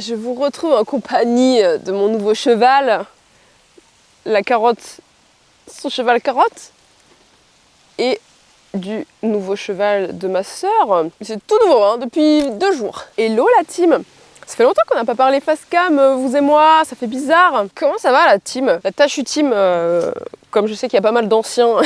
Je vous retrouve en compagnie de mon nouveau cheval, la carotte, son cheval carotte, et du nouveau cheval de ma sœur. C'est tout nouveau, hein, depuis 2 jours. Hello la team! Ça fait longtemps qu'on n'a pas parlé face cam, vous et moi, ça fait bizarre. Comment ça va la team? La Tachu team, comme je sais qu'il y a pas mal d'anciens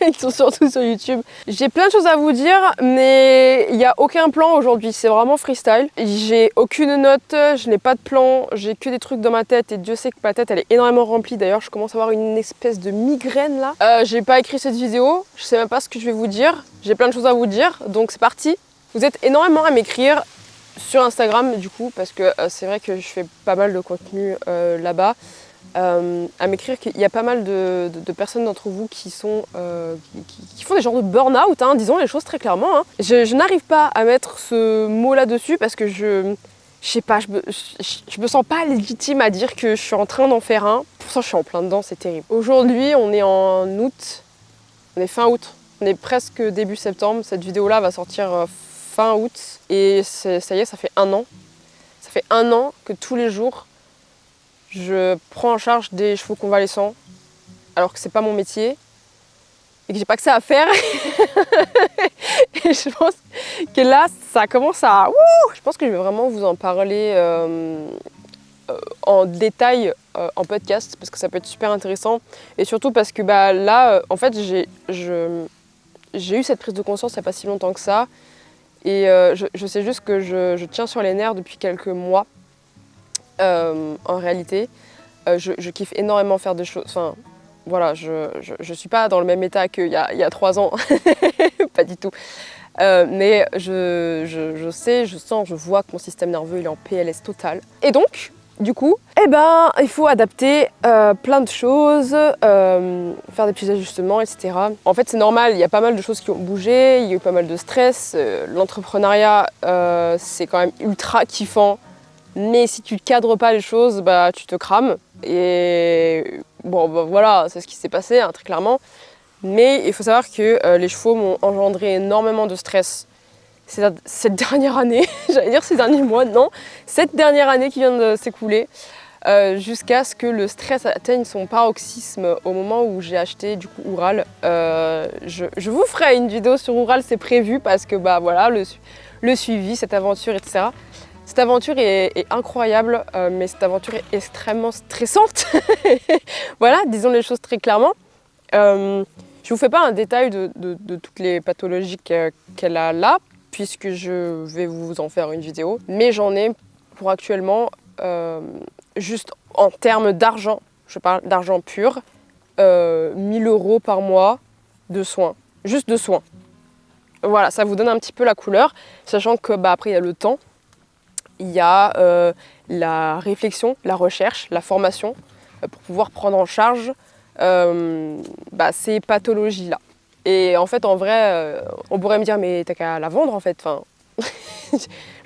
qui sont surtout sur YouTube. J'ai plein de choses à vous dire, mais il n'y a aucun plan aujourd'hui, c'est vraiment freestyle. J'ai aucune note, je n'ai pas de plan, j'ai que des trucs dans ma tête et Dieu sait que ma tête elle est énormément remplie. D'ailleurs, je commence à avoir une espèce de migraine là. J'ai pas écrit cette vidéo, je sais même pas ce que je vais vous dire. J'ai plein de choses à vous dire, donc c'est parti. Vous êtes énormément à m'écrire sur Instagram du coup, parce que c'est vrai que je fais pas mal de contenu là-bas. À m'écrire qu'il y a pas mal de personnes d'entre vous qui sont qui font des genres de burn-out, hein, disons les choses très clairement. Hein. Je n'arrive pas à mettre ce mot là-dessus parce que je sais pas, je me sens pas légitime à dire que je suis en train d'en faire un. Pour ça, je suis en plein dedans, c'est terrible. Aujourd'hui, on est en août, on est fin août, on est presque début septembre. Cette vidéo-là va sortir fin août et ça y est, ça fait 1 an. Ça fait 1 an que tous les jours, je prends en charge des chevaux convalescents alors que c'est pas mon métier et que j'ai pas que ça à faire. Et je pense que là, ça commence à... Je pense que je vais vraiment vous en parler en détail en podcast parce que ça peut être super intéressant et surtout parce que là, en fait, j'ai eu cette prise de conscience il n'y a pas si longtemps que ça et je sais juste que je tiens sur les nerfs depuis quelques mois. En réalité, je kiffe énormément faire des choses. Enfin, voilà, je suis pas dans le même état qu'il y a 3 ans, pas du tout. Mais je sais, je sens, je vois que mon système nerveux il est en PLS total. Et donc, du coup, il faut adapter plein de choses, faire des petits ajustements, etc. En fait, c'est normal, il y a pas mal de choses qui ont bougé, il y a eu pas mal de stress. L'entrepreneuriat, c'est quand même ultra kiffant. Mais si tu ne cadres pas les choses, tu te crames. Et bon, voilà, c'est ce qui s'est passé, hein, très clairement. Mais il faut savoir que les chevaux m'ont engendré énormément de stress cette dernière année, j'allais dire ces derniers mois, non, cette dernière année qui vient de s'écouler, jusqu'à ce que le stress atteigne son paroxysme au moment où j'ai acheté du coup Oural. Je vous ferai une vidéo sur Oural, c'est prévu, parce que voilà, le suivi, cette aventure, etc. Cette aventure est incroyable, mais cette aventure est extrêmement stressante. Voilà, disons les choses très clairement. Je ne vous fais pas un détail de toutes les pathologies qu'elle a là, puisque je vais vous en faire une vidéo. Mais j'en ai pour actuellement, juste en termes d'argent, je parle d'argent pur, 1 000 € par mois de soins. Juste de soins. Voilà, ça vous donne un petit peu la couleur, sachant que après il y a le temps. Il y a la réflexion, la recherche, la formation pour pouvoir prendre en charge ces pathologies-là. Et en fait, en vrai, on pourrait me dire, mais t'as qu'à la vendre en fait. Enfin,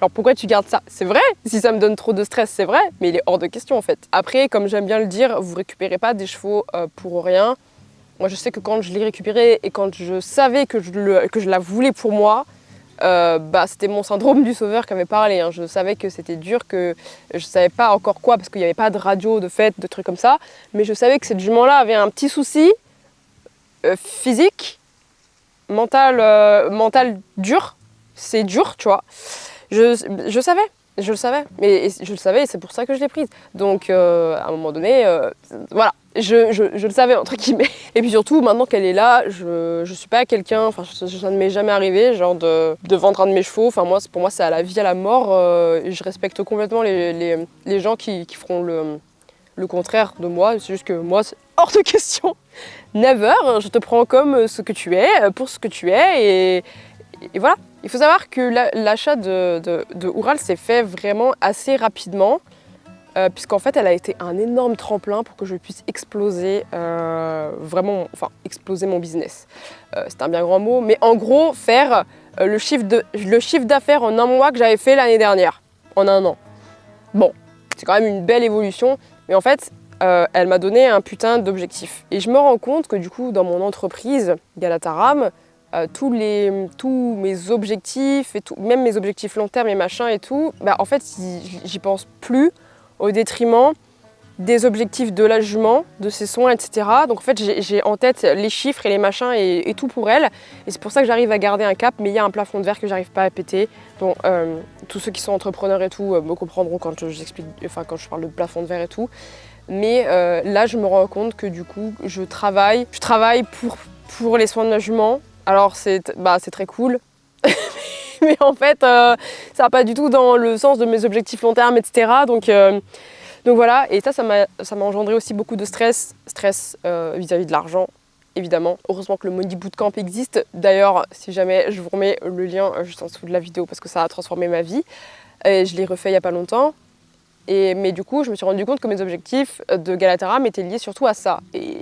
genre pourquoi tu gardes ça? C'est vrai, si ça me donne trop de stress, c'est vrai, mais il est hors de question en fait. Après, comme j'aime bien le dire, vous récupérez pas des chevaux pour rien. Moi, je sais que quand je l'ai récupéré et quand je savais que je la voulais pour moi, c'était mon syndrome du sauveur qui avait parlé. Hein. Je savais que c'était dur, que je savais pas encore quoi, parce qu'il n'y avait pas de radio, de fête, de trucs comme ça. Mais je savais que cette jument-là avait un petit souci physique, mental dur. C'est dur, tu vois. Je savais. Je le savais, et c'est pour ça que je l'ai prise. Donc, à un moment donné, voilà, je le savais, entre guillemets. Et puis surtout, maintenant qu'elle est là, je suis pas quelqu'un, enfin, ça ne m'est jamais arrivé, genre de vendre un de mes chevaux. Enfin, pour moi, c'est à la vie, à la mort. Et je respecte complètement les gens qui feront le contraire de moi. C'est juste que moi, c'est hors de question. Never, je te prends comme ce que tu es, pour ce que tu es, et voilà. Il faut savoir que l'achat de Oural s'est fait vraiment assez rapidement, puisqu'en fait, elle a été un énorme tremplin pour que je puisse exploser, exploser mon business. C'est un bien grand mot, mais en gros, faire le chiffre d'affaires en 1 mois que j'avais fait l'année dernière, en 1 an. Bon, c'est quand même une belle évolution, mais en fait, elle m'a donné un putain d'objectif. Et je me rends compte que du coup, dans mon entreprise, Galataram, tous mes objectifs, et tout, même mes objectifs long terme et machin et tout, bah, en fait, j'y pense plus au détriment des objectifs de la jument, de ses soins, etc. Donc en fait, j'ai en tête les chiffres et les machins et tout pour elle. Et c'est pour ça que j'arrive à garder un cap, mais il y a un plafond de verre que j'arrive pas à péter. Bon, tous ceux qui sont entrepreneurs et tout me comprendront quand quand je parle de plafond de verre et tout. Mais là, je me rends compte que du coup, je travaille pour les soins de la jument. Alors c'est très cool, mais en fait, ça va pas du tout dans le sens de mes objectifs long terme, etc. Donc voilà, et ça m'a engendré aussi beaucoup de stress vis-à-vis de l'argent, évidemment. Heureusement que le Money Bootcamp existe. D'ailleurs, si jamais, je vous remets le lien juste en dessous de la vidéo parce que ça a transformé ma vie. Et je l'ai refait il n'y a pas longtemps. Mais du coup, je me suis rendu compte que mes objectifs de Galateram étaient liés surtout à ça. Et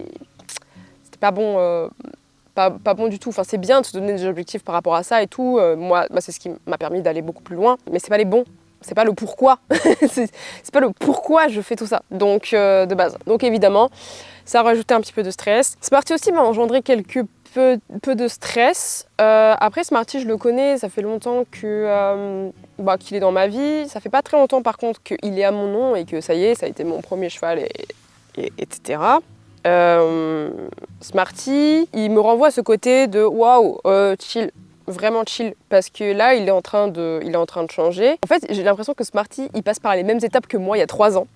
c'était pas bon, pas bon du tout. Enfin, c'est bien de se donner des objectifs par rapport à ça et tout. Moi, c'est ce qui m'a permis d'aller beaucoup plus loin. Mais c'est pas les bons. C'est pas le pourquoi, c'est pas le pourquoi je fais tout ça, donc de base. Donc évidemment, ça a rajouté un petit peu de stress. Smarty aussi m'a engendré quelques peu de stress. Après Smarty, je le connais, ça fait longtemps que qu'il est dans ma vie. Ça fait pas très longtemps par contre qu'il est à mon nom et que ça y est, ça a été mon premier cheval, etc. Smarty, il me renvoie à ce côté de waouh, chill. Vraiment chill parce que là il est en train de changer. En fait j'ai l'impression que Smarty il passe par les mêmes étapes que moi il y a 3 ans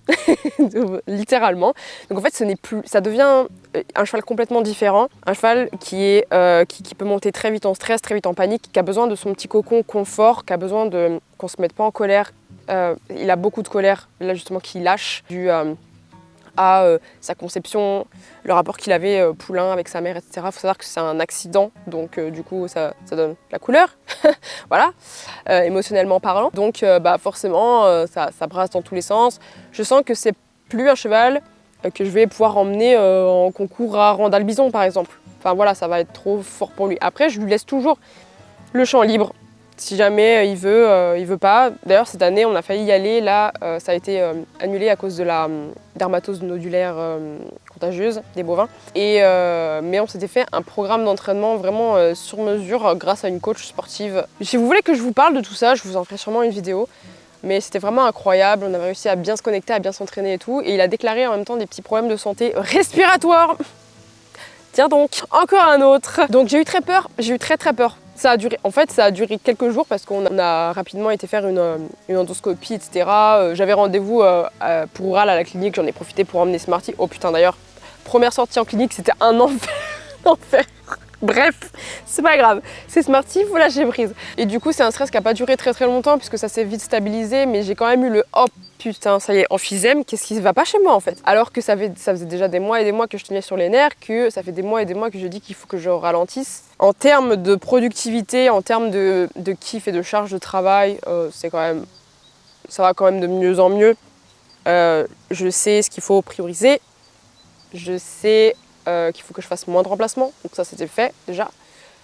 littéralement. Donc en fait ça devient un cheval complètement différent, un cheval qui peut monter très vite en stress, très vite en panique, qui a besoin de son petit cocon confort, qui a besoin de qu'on se mette pas en colère. Il a beaucoup de colère là justement qui lâche dû à sa conception, le rapport qu'il avait poulain avec sa mère, etc. Il faut savoir que c'est un accident, donc du coup ça donne la couleur, voilà, émotionnellement parlant. Donc forcément ça brasse dans tous les sens. Je sens que c'est plus un cheval que je vais pouvoir emmener en concours à Randall-Bison par exemple. Enfin voilà, ça va être trop fort pour lui. Après je lui laisse toujours le champ libre. Si jamais il veut pas. D'ailleurs cette année on a failli y aller, là ça a été annulé à cause de la dermatose nodulaire contagieuse des bovins. Mais on s'était fait un programme d'entraînement vraiment sur mesure grâce à une coach sportive. Si vous voulez que je vous parle de tout ça, je vous en ferai sûrement une vidéo. Mais c'était vraiment incroyable, on avait réussi à bien se connecter, à bien s'entraîner et tout. Et il a déclaré en même temps des petits problèmes de santé respiratoire. Tiens donc, encore un autre. Donc j'ai eu très peur, j'ai eu très peur. Ça a duré quelques jours parce qu'on a rapidement été faire une endoscopie, etc. J'avais rendez-vous pour oral à la clinique, j'en ai profité pour emmener Smarty. Oh putain d'ailleurs, première sortie en clinique, c'était un enfer. enfer. Bref, c'est pas grave, c'est Smarty, faut lâcher prise. Et du coup, c'est un stress qui a pas duré très longtemps puisque ça s'est vite stabilisé, mais j'ai quand même eu le oh putain, ça y est, emphysème, qu'est-ce qui va pas chez moi en fait? Alors que ça faisait déjà des mois et des mois que je tenais sur les nerfs, que ça fait des mois et des mois que je dis qu'il faut que je ralentisse. En termes de productivité, en termes de kiff et de charge de travail, ça va quand même de mieux en mieux. Je sais ce qu'il faut prioriser, je sais qu'il faut que je fasse moins de remplacements, donc ça c'était fait déjà,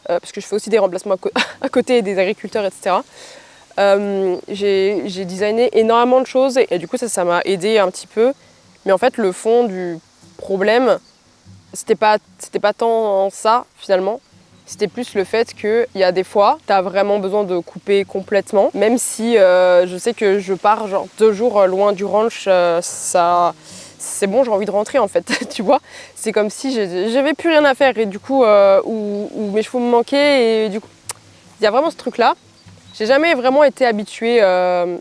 parce que je fais aussi des remplacements à côté des agriculteurs, etc. J'ai designé énormément de choses et du coup ça m'a aidé un petit peu, mais en fait le fond du problème c'était pas tant ça finalement, c'était plus le fait qu'il y a des fois tu as vraiment besoin de couper complètement, même si je sais que je pars genre 2 jours loin du ranch, c'est bon, j'ai envie de rentrer en fait, tu vois. C'est comme si j'avais plus rien à faire et du coup, ou mes chevaux me manquaient et du coup, il y a vraiment ce truc-là. J'ai jamais vraiment été habituée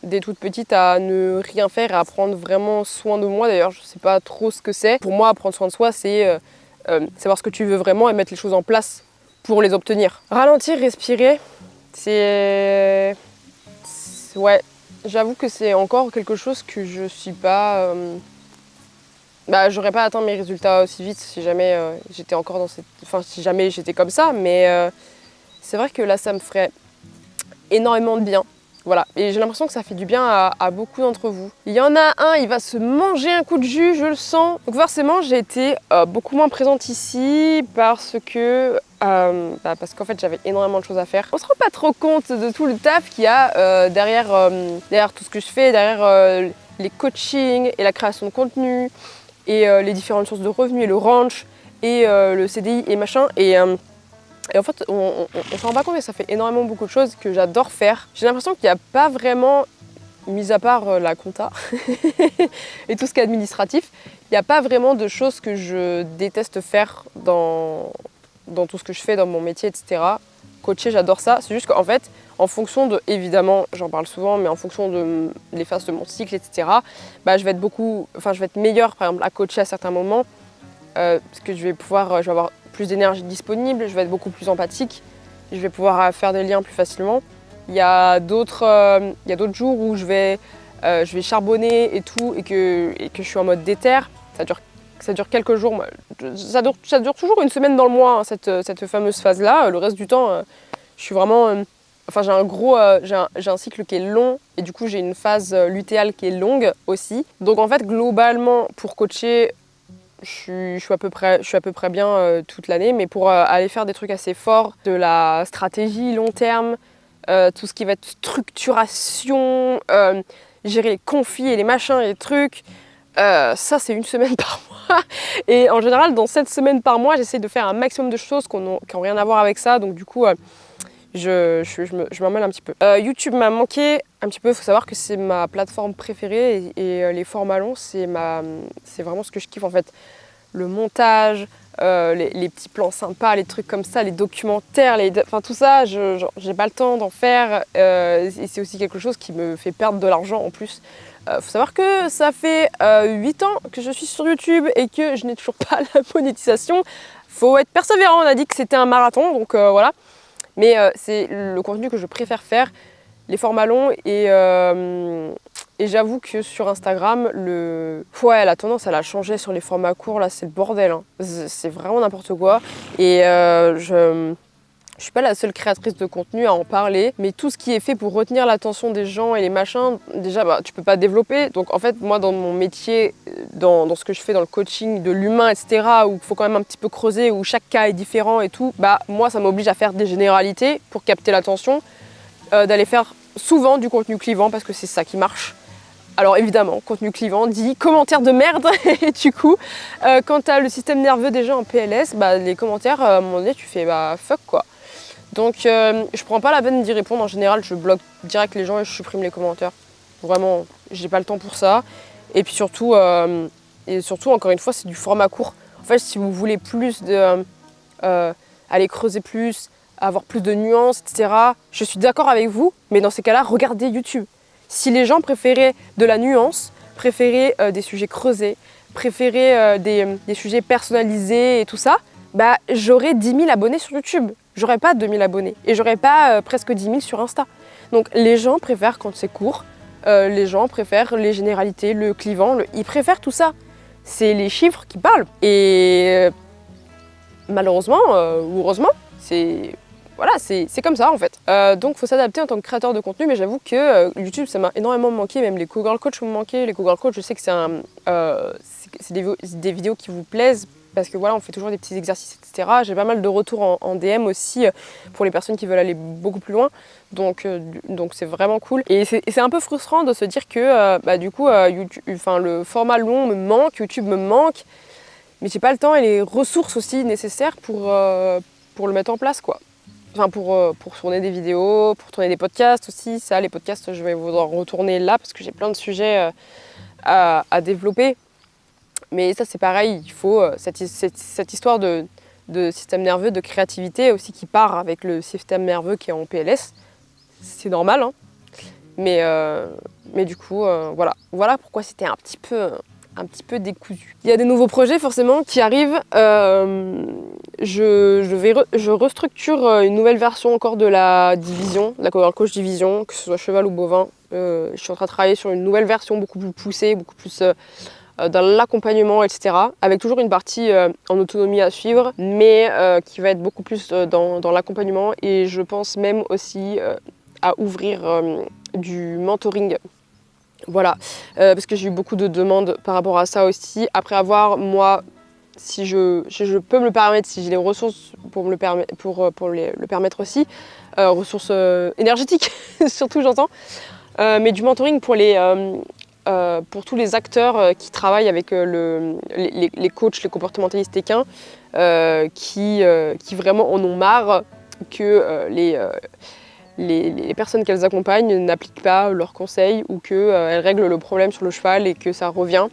dès toute petite à ne rien faire et à prendre vraiment soin de moi. D'ailleurs, je sais pas trop ce que c'est. Pour moi, prendre soin de soi, c'est savoir ce que tu veux vraiment et mettre les choses en place pour les obtenir. Ralentir, respirer, ouais, j'avoue que c'est encore quelque chose que je suis pas... j'aurais pas atteint mes résultats aussi vite si jamais j'étais encore dans cette... Enfin, si jamais j'étais comme ça, mais c'est vrai que là, ça me ferait énormément de bien. Voilà, et j'ai l'impression que ça fait du bien à beaucoup d'entre vous. Il y en a un, il va se manger un coup de jus, je le sens. Donc forcément, j'ai été beaucoup moins présente ici parce qu'en fait, j'avais énormément de choses à faire. On se rend pas trop compte de tout le taf qu'il y a derrière tout ce que je fais, derrière les coachings et la création de contenu et les différentes sources de revenus et le ranch et le CDI et machin. Et Et en fait, on s'en rend pas compte, mais ça fait énormément beaucoup de choses que j'adore faire. J'ai l'impression qu'il n'y a pas vraiment, mis à part la compta et tout ce qui est administratif, il n'y a pas vraiment de choses que je déteste faire dans tout ce que je fais, dans mon métier, etc. Coacher, j'adore ça. C'est juste qu'en fait, en fonction de, évidemment, j'en parle souvent, mais en fonction de les phases de mon cycle, etc., bah, je vais être meilleure, par exemple, à coacher à certains moments, parce que je vais avoir plus d'énergie disponible, je vais être beaucoup plus empathique, je vais pouvoir faire des liens plus facilement. Il y a d'autres jours où je vais charbonner et tout, et que je suis en mode déter. Ça dure quelques jours. Ça dure toujours une semaine dans le mois, hein, cette fameuse phase-là. Le reste du temps, je suis vraiment... j'ai un cycle qui est long, et du coup j'ai une phase lutéale qui est longue aussi. Donc en fait, globalement, pour coacher, je suis à peu près bien toute l'année, mais pour aller faire des trucs assez forts, de la stratégie long terme, tout ce qui va être structuration, gérer les conflits et les machins et les trucs, ça c'est une semaine par mois. Et en général, dans cette semaine par mois, j'essaie de faire un maximum de choses qui n'ont rien à voir avec ça. Donc du coup, je m'emmêle un petit peu. YouTube m'a manqué un petit peu. Il faut savoir que c'est ma plateforme préférée et les formats longs, c'est vraiment ce que je kiffe en fait. Le montage, les petits plans sympas, les trucs comme ça, les documentaires, tout ça, j'ai pas le temps d'en faire. Et c'est aussi quelque chose qui me fait perdre de l'argent en plus. Faut savoir que ça fait 8 ans que je suis sur YouTube et que je n'ai toujours pas la monétisation. Faut être persévérant, on a dit que c'était un marathon, donc voilà. Mais c'est le contenu que je préfère faire, les formats longs, et j'avoue que sur Instagram, la tendance elle a changé sur les formats courts, là c'est le bordel, hein. C'est vraiment n'importe quoi. Et je suis pas la seule créatrice de contenu à en parler, mais tout ce qui est fait pour retenir l'attention des gens et les machins, déjà tu peux pas développer. Donc en fait, moi dans mon métier, dans ce que je fais dans le coaching de l'humain, etc., où il faut quand même un petit peu creuser, où chaque cas est différent et tout, moi ça m'oblige à faire des généralités pour capter l'attention, d'aller faire souvent du contenu clivant parce que c'est ça qui marche. Alors évidemment, contenu clivant dit commentaires de merde, et du coup, quand tu as le système nerveux déjà en PLS, les commentaires, à un moment donné, tu fais fuck quoi. Donc je prends pas la peine d'y répondre, en général je bloque direct les gens et je supprime les commentaires. Vraiment, j'ai pas le temps pour ça. Et puis surtout, encore une fois, c'est du format court. En fait, si vous voulez aller creuser plus, avoir plus de nuances, etc., je suis d'accord avec vous, mais dans ces cas-là, regardez YouTube. Si les gens préféraient de la nuance, préféraient des sujets creusés, préféraient des sujets personnalisés et tout ça, j'aurais 10 000 abonnés sur YouTube. J'aurais pas 2000 abonnés et j'aurais pas presque 10 000 sur Insta. Donc les gens préfèrent quand c'est court, les gens préfèrent les généralités, le clivant, ils préfèrent tout ça. C'est les chiffres qui parlent. Et malheureusement ou heureusement, c'est comme ça en fait. Donc il faut s'adapter en tant que créateur de contenu, mais j'avoue que YouTube ça m'a énormément manqué, même les Cowgirl Coach m'ont manqué. Les Cowgirl Coach, je sais que c'est des vidéos qui vous plaisent, parce que voilà, on fait toujours des petits exercices, etc. J'ai pas mal de retours en DM aussi pour les personnes qui veulent aller beaucoup plus loin. Donc c'est vraiment cool. Et c'est un peu frustrant de se dire que du coup, le format long me manque, YouTube me manque, mais j'ai pas le temps et les ressources aussi nécessaires pour le mettre en place, quoi. Enfin, pour tourner des vidéos, pour tourner des podcasts aussi. Ça, les podcasts, je vais vous en retourner là parce que j'ai plein de sujets à développer. Mais ça, c'est pareil, il faut cette histoire de système nerveux, de créativité aussi qui part avec le système nerveux qui est en PLS. C'est normal, hein. Mais du coup, voilà pourquoi c'était un petit peu décousu. Il y a des nouveaux projets forcément qui arrivent. Je restructure une nouvelle version encore de la division, de la Cowgirl Coach division, que ce soit cheval ou bovin. Je suis en train de travailler sur une nouvelle version beaucoup plus poussée, beaucoup plus dans l'accompagnement, etc. Avec toujours une partie en autonomie à suivre, mais qui va être beaucoup plus dans l'accompagnement. Et je pense même aussi à ouvrir du mentoring. Voilà, parce que j'ai eu beaucoup de demandes par rapport à ça aussi. Après avoir, moi, si je peux me le permettre, si j'ai les ressources pour le permettre aussi, ressources énergétiques surtout j'entends, mais du mentoring pour les pour tous les acteurs qui travaillent avec les coachs, les comportementalistes équins, qui vraiment en ont marre que les personnes qu'elles accompagnent n'appliquent pas leurs conseils ou qu'elles règlent le problème sur le cheval et que ça revient.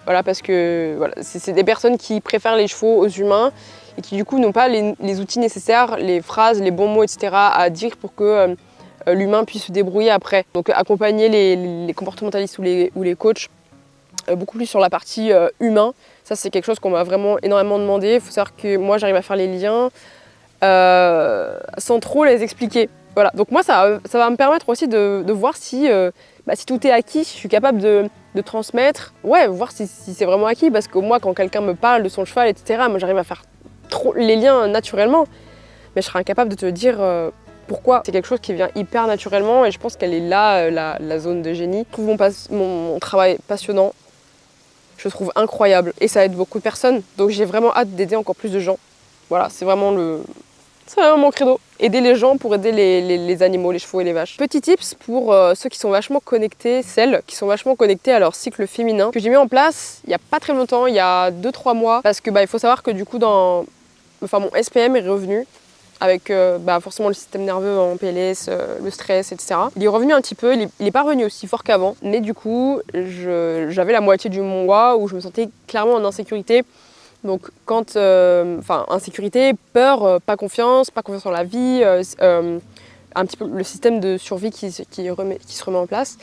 Voilà, parce que voilà, c'est des personnes qui préfèrent les chevaux aux humains et qui du coup n'ont pas les outils nécessaires, les phrases, les bons mots, etc. à dire pour que l'humain puisse se débrouiller après. Donc accompagner les comportementalistes ou les coachs beaucoup plus sur la partie humain, ça c'est quelque chose qu'on m'a vraiment énormément demandé. Il faut savoir que moi j'arrive à faire les liens sans trop les expliquer. Voilà, donc moi ça va me permettre aussi de voir si tout est acquis, si je suis capable de transmettre, voir si c'est vraiment acquis, parce que moi quand quelqu'un me parle de son cheval, etc., moi j'arrive à faire trop les liens naturellement, mais je serai incapable de te dire pourquoi. C'est quelque chose qui vient hyper naturellement et je pense qu'elle est là, la zone de génie. Je trouve mon travail passionnant, je le trouve incroyable et ça aide beaucoup de personnes, donc j'ai vraiment hâte d'aider encore plus de gens. Voilà, c'est vraiment mon credo. Aider les gens pour aider les animaux, les chevaux et les vaches. Petit tips pour ceux qui sont vachement connectés, celles qui sont vachement connectées à leur cycle féminin, que j'ai mis en place il n'y a pas très longtemps, il y a 2-3 mois, parce que il faut savoir que du coup mon SPM est revenu avec forcément le système nerveux en PLS, le stress, etc. Il est revenu un petit peu, il n'est pas revenu aussi fort qu'avant, mais du coup j'avais la moitié du mois où je me sentais clairement en insécurité. Donc quand, insécurité, peur, pas confiance en la vie, un petit peu le système de survie qui se remet en place.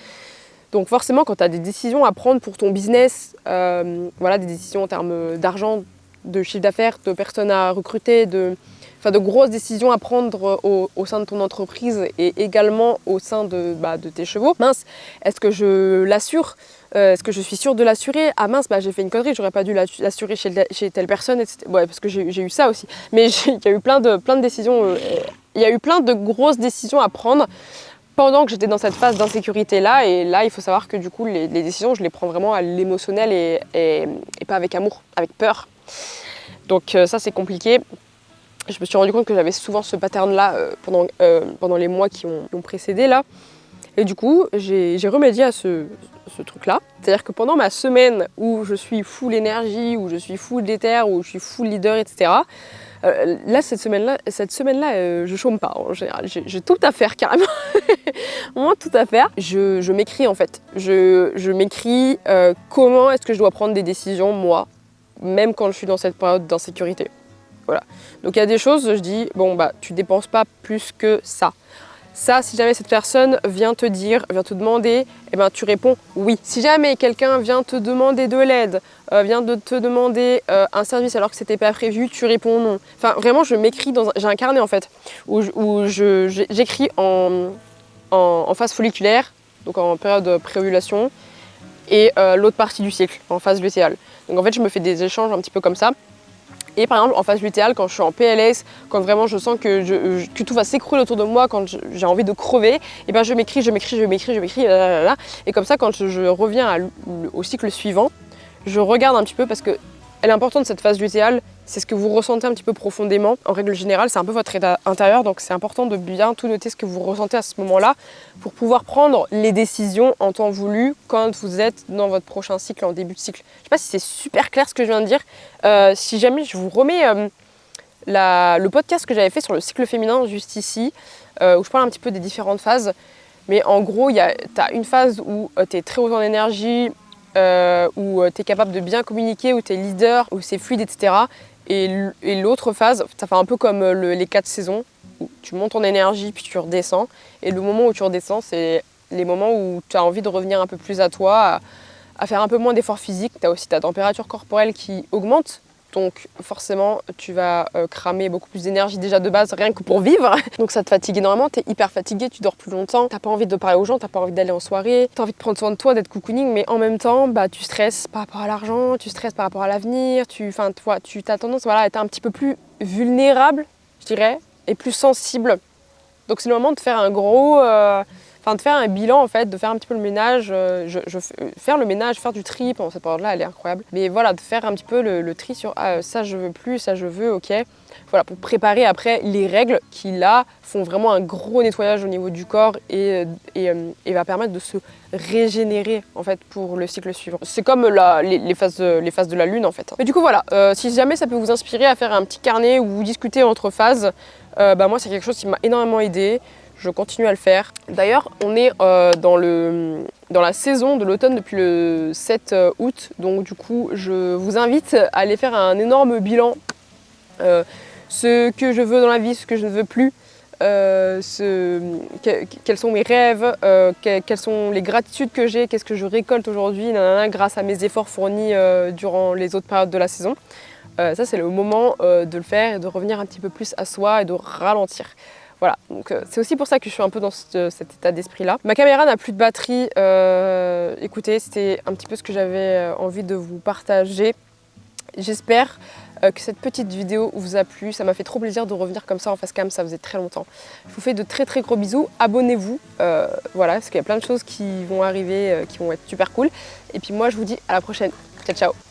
Donc forcément quand tu as des décisions à prendre pour ton business, des décisions en termes d'argent, de chiffre d'affaires, de personnes à recruter, de grosses décisions à prendre au sein de ton entreprise et également au sein de tes chevaux. Mince, est-ce que je l'assure ? Est-ce que je suis sûre de l'assurer ? Ah mince, j'ai fait une connerie, j'aurais pas dû l'assurer chez telle personne, etc. Ouais, parce que j'ai eu ça aussi. Mais il y a eu plein de décisions, il y a eu plein de grosses décisions à prendre pendant que j'étais dans cette phase d'insécurité-là. Et là, il faut savoir que du coup, les décisions, je les prends vraiment à l'émotionnel et pas avec amour, avec peur. Donc ça, c'est compliqué. Je me suis rendu compte que j'avais souvent ce pattern-là pendant les mois qui ont précédé là. Et du coup, j'ai remédié à ce truc-là. C'est-à-dire que pendant ma semaine où je suis full énergie, où je suis full déter, où je suis full leader, etc. Cette semaine-là, je chôme pas en général. J'ai tout à faire carrément. Vraiment tout à faire. Je m'écris en fait. Je m'écris comment est-ce que je dois prendre des décisions moi, même quand je suis dans cette période d'insécurité. Voilà. Donc il y a des choses, je dis, tu dépenses pas plus que ça. Ça, si jamais cette personne vient te demander, tu réponds oui. Si jamais quelqu'un vient te demander de l'aide, vient de te demander un service alors que c'était pas prévu, tu réponds non. Enfin, vraiment, je m'écris j'ai un carnet en fait, où j'écris en phase folliculaire, donc en période préovulation, et l'autre partie du cycle, en phase lutéale. Donc en fait, je me fais des échanges un petit peu comme ça. Et par exemple, en phase lutéale, quand je suis en PLS, quand vraiment je sens que tout va s'écrouler autour de moi, quand j'ai envie de crever, je m'écris. Et comme ça, quand je reviens au cycle suivant, je regarde un petit peu parce que l'important de cette phase lutéale, c'est ce que vous ressentez un petit peu profondément. En règle générale, c'est un peu votre état intérieur, donc c'est important de bien tout noter ce que vous ressentez à ce moment-là pour pouvoir prendre les décisions en temps voulu quand vous êtes dans votre prochain cycle, en début de cycle. Je ne sais pas si c'est super clair ce que je viens de dire. Si jamais je vous remets le podcast que j'avais fait sur le cycle féminin juste ici, où je parle un petit peu des différentes phases. Mais en gros, tu as une phase où tu es très haut en énergie, où tu es capable de bien communiquer, où tu es leader, où c'est fluide, etc. Et l'autre phase, ça fait un peu comme les 4 saisons, où tu montes en énergie puis tu redescends. Et le moment où tu redescends, c'est les moments où tu as envie de revenir un peu plus à toi, à faire un peu moins d'efforts physiques. Tu as aussi ta température corporelle qui augmente. Donc forcément, tu vas cramer beaucoup plus d'énergie déjà de base, rien que pour vivre. Donc ça te fatigue énormément, tu es hyper fatigué, tu dors plus longtemps, t'as pas envie de parler aux gens, t'as pas envie d'aller en soirée, t'as envie de prendre soin de toi, d'être cocooning, mais en même temps, tu stresses par rapport à l'argent, tu stresses par rapport à l'avenir, tu as tendance à être un petit peu plus vulnérable, je dirais, et plus sensible. Donc c'est le moment de faire un gros enfin de faire un bilan en fait, de faire un petit peu le ménage, faire le ménage, faire du tri pendant cette période-là, elle est incroyable. Mais voilà, de faire un petit peu le tri sur ça je veux plus, ça je veux, ok. Voilà, pour préparer après les règles qui là font vraiment un gros nettoyage au niveau du corps et va permettre de se régénérer en fait pour le cycle suivant. C'est comme les phases de la lune en fait. Mais du coup voilà, si jamais ça peut vous inspirer à faire un petit carnet ou discuter entre phases, moi c'est quelque chose qui m'a énormément aidé. Je continue à le faire. D'ailleurs, on est dans la saison de l'automne depuis le 7 août. Donc du coup, je vous invite à aller faire un énorme bilan. Ce que je veux dans la vie, ce que je ne veux plus. Quels sont mes rêves, quelles sont les gratitudes que j'ai, qu'est-ce que je récolte aujourd'hui grâce à mes efforts fournis durant les autres périodes de la saison. Ça, c'est le moment de le faire et de revenir un petit peu plus à soi et de ralentir. Voilà, donc c'est aussi pour ça que je suis un peu dans cet état d'esprit-là. Ma caméra n'a plus de batterie. Écoutez, c'était un petit peu ce que j'avais envie de vous partager. J'espère que cette petite vidéo vous a plu. Ça m'a fait trop plaisir de revenir comme ça en face cam, ça faisait très longtemps. Je vous fais de très très gros bisous. Abonnez-vous, voilà, parce qu'il y a plein de choses qui vont arriver, qui vont être super cool. Et puis moi, je vous dis à la prochaine. Ciao, ciao.